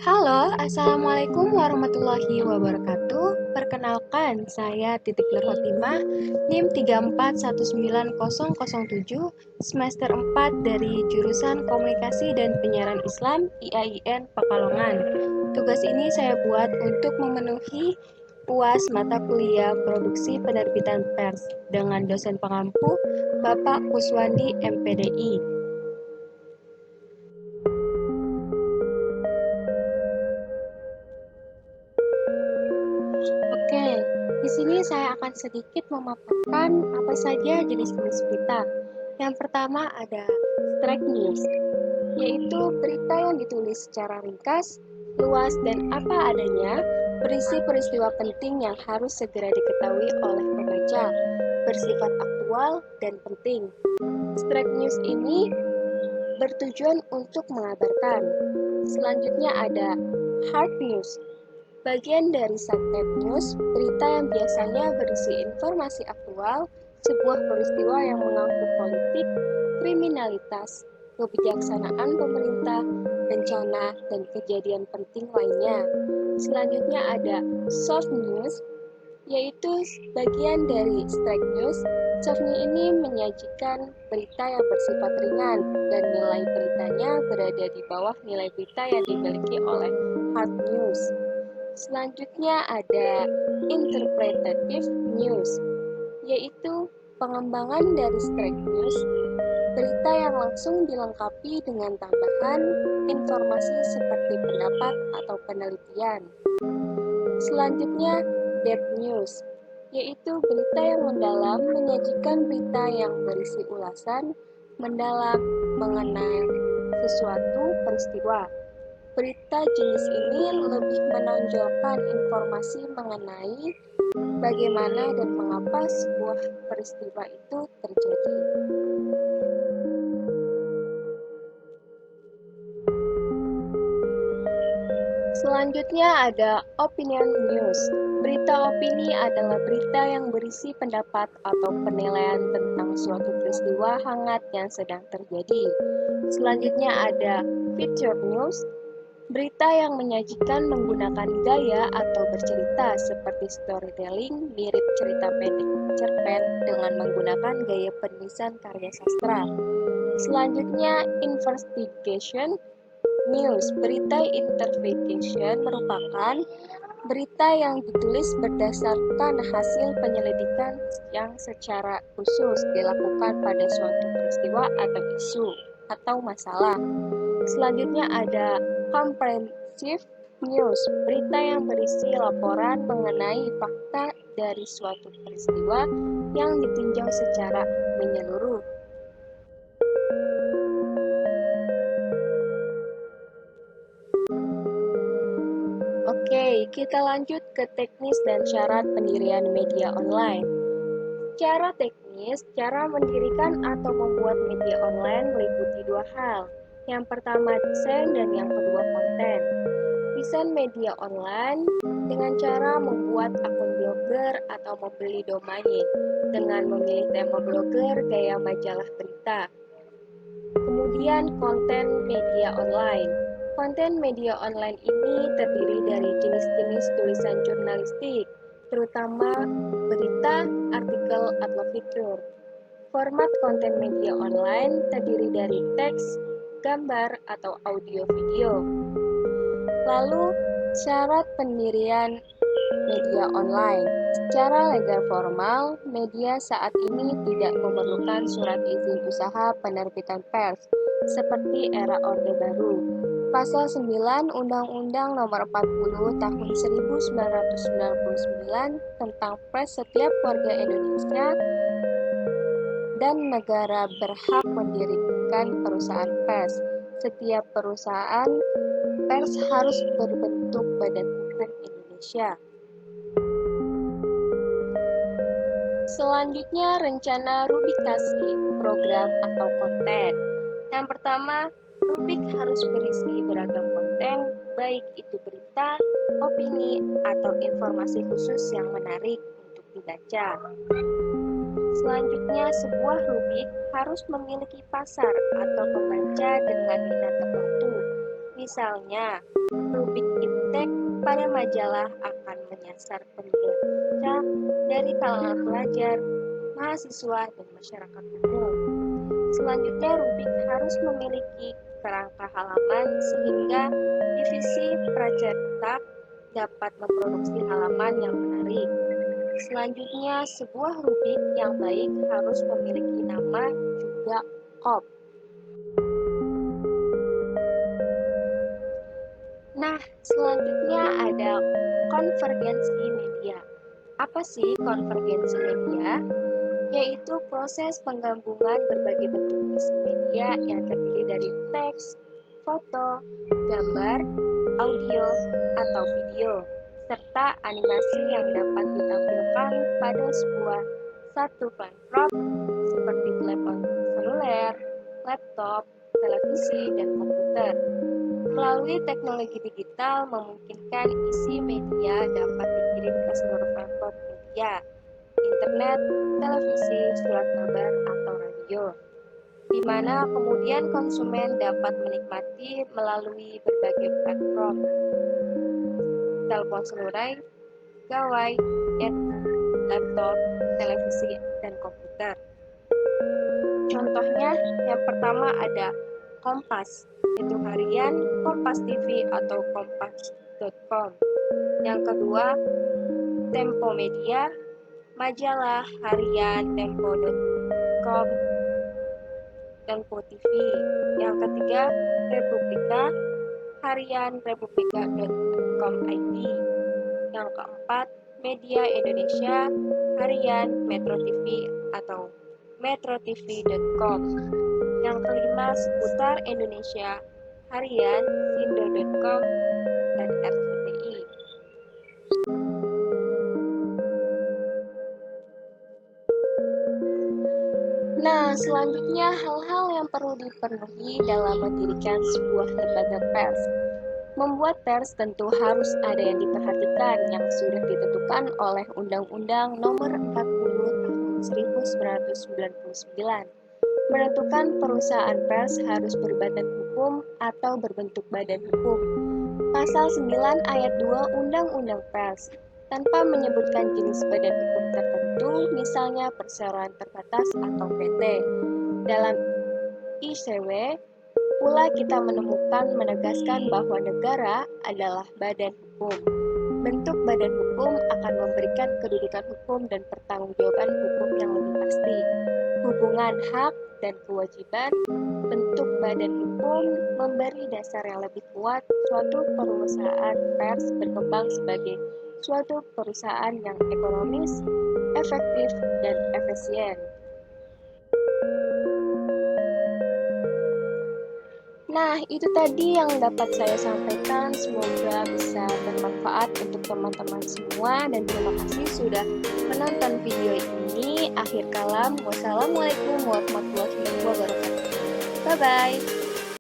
Halo, Assalamualaikum warahmatullahi wabarakatuh. Perkenalkan, saya Titik Nur Khotimah, NIM 3419007, semester 4 dari jurusan Komunikasi dan Penyiaran Islam IAIN Pekalongan. Tugas ini saya buat untuk memenuhi UAS mata kuliah Produksi Penerbitan Pers dengan dosen pengampu Bapak Kuswandi MPDI. Oke, di sini saya akan sedikit memaparkan apa saja jenis-jenis berita. Yang pertama ada strike news, yaitu berita yang ditulis secara ringkas, luas, dan apa adanya, berisi peristiwa penting yang harus segera diketahui oleh pembaca, bersifat aktual dan penting. Strike news ini bertujuan untuk mengabarkan. Selanjutnya ada hard news, bagian dari subtype news, berita yang biasanya berisi informasi aktual, sebuah peristiwa yang mengangkut politik, kriminalitas, kebijaksanaan pemerintah, bencana, dan kejadian penting lainnya. Selanjutnya ada soft news, yaitu bagian dari strike news. Soft news ini menyajikan berita yang bersifat ringan dan nilai beritanya berada di bawah nilai berita yang dimiliki oleh hard news. Selanjutnya ada interpretative news, yaitu pengembangan dari straight news, berita yang langsung dilengkapi dengan tambahan informasi seperti pendapat atau penelitian. Selanjutnya, depth news, yaitu berita yang mendalam menyajikan berita yang berisi ulasan mendalam mengenai sesuatu peristiwa. Berita jenis ini lebih menonjolkan informasi mengenai bagaimana dan mengapa sebuah peristiwa itu terjadi. Selanjutnya ada opinion news. Berita opini adalah berita yang berisi pendapat atau penilaian tentang suatu peristiwa hangat yang sedang terjadi. Selanjutnya ada feature news. Berita yang menyajikan menggunakan gaya atau bercerita seperti storytelling, mirip cerita pendek cerpen dengan menggunakan gaya penulisan karya sastra. Selanjutnya, investigation news. Berita investigation merupakan berita yang ditulis berdasarkan hasil penyelidikan yang secara khusus dilakukan pada suatu peristiwa atau isu atau masalah. Selanjutnya ada comprehensive news, berita yang berisi laporan mengenai fakta dari suatu peristiwa yang ditinjau secara menyeluruh. Oke, kita lanjut ke teknis dan syarat pendirian media online. Secara teknis, cara mendirikan atau membuat media online meliputi dua hal. Yang pertama desain dan yang kedua konten. Desain media online dengan cara membuat akun blogger atau membeli domain dengan memilih tema blogger gaya majalah berita. Kemudian konten media online. Konten media online ini terdiri dari jenis-jenis tulisan jurnalistik, terutama berita, artikel, atau fitur. Format konten media online terdiri dari teks, gambar, atau audio video. Lalu, syarat pendirian media online. Secara legal formal, media saat ini tidak memerlukan surat izin usaha penerbitan pers, seperti era Orde Baru. Pasal 9 Undang-Undang Nomor 40 Tahun 1999 tentang pers, setiap warga Indonesia dan negara berhak mendirikan perusahaan pers. Setiap perusahaan pers harus berbentuk Badan Hukum Indonesia. Selanjutnya, rencana rubrikasi program atau konten. Yang pertama, rubrik harus berisi beragam konten, baik itu berita, opini, atau informasi khusus yang menarik untuk dibaca. Selanjutnya, sebuah rubrik harus memiliki pasar atau pembaca dengan minat tertentu. Misalnya, rubrik Iptek pada majalah akan menyasar pembaca dari kalangan pelajar, mahasiswa, dan masyarakat umum. Selanjutnya, rubrik harus memiliki kerangka halaman sehingga divisi pracetak dapat memproduksi halaman yang menarik. Selanjutnya, sebuah rubrik yang baik harus memiliki nama juga kop. Nah, selanjutnya ada konvergensi media. Apa sih konvergensi media? Yaitu proses penggabungan berbagai bentuk isi media yang terdiri dari teks, foto, gambar, audio, atau video, serta animasi yang dapat ditampilkan pada satu platform seperti telepon seluler, laptop, televisi, dan komputer. Melalui teknologi digital memungkinkan isi media dapat dikirim ke seluruh platform media, internet, televisi, surat kabar, atau radio, di mana kemudian konsumen dapat menikmati melalui berbagai platform, telepon seluler, gawai, laptop, televisi, dan komputer. Contohnya, yang pertama ada Kompas, yaitu harian Kompas TV atau kompas.com. Yang kedua, Tempo Media, majalah harian tempo.com, Tempo TV. Yang ketiga, Republika, harian republika.com.id. Yang keempat, Media Indonesia, harian Metro TV atau metrotv.com. Yang kelima, Seputar Indonesia, harian sindo.com dan RCTI. Nah, selanjutnya hal-hal yang perlu dipenuhi dalam mendirikan sebuah lembaga pers. Membuat pers tentu harus ada yang diperhatikan yang sudah ditentukan oleh Undang-Undang Nomor 40 Tahun 1999. Menentukan perusahaan pers harus berbadan hukum atau berbentuk badan hukum. Pasal 9 ayat 2 Undang-Undang Pers tanpa menyebutkan jenis badan hukum tertentu, misalnya perseroan terbatas atau PT. Dalam ICW, pula kita menegaskan bahwa negara adalah badan hukum. Bentuk badan hukum akan memberikan kedudukan hukum dan pertanggungjawaban hukum yang lebih pasti. Hubungan hak dan kewajiban, bentuk badan hukum memberi dasar yang lebih kuat suatu perusahaan pers berkembang sebagai suatu perusahaan yang ekonomis, efektif, dan efisien. Nah, itu tadi yang dapat saya sampaikan. Semoga bisa bermanfaat untuk teman-teman semua dan terima kasih sudah menonton video ini. Akhir kalam, wassalamualaikum warahmatullahi wabarakatuh. Bye-bye.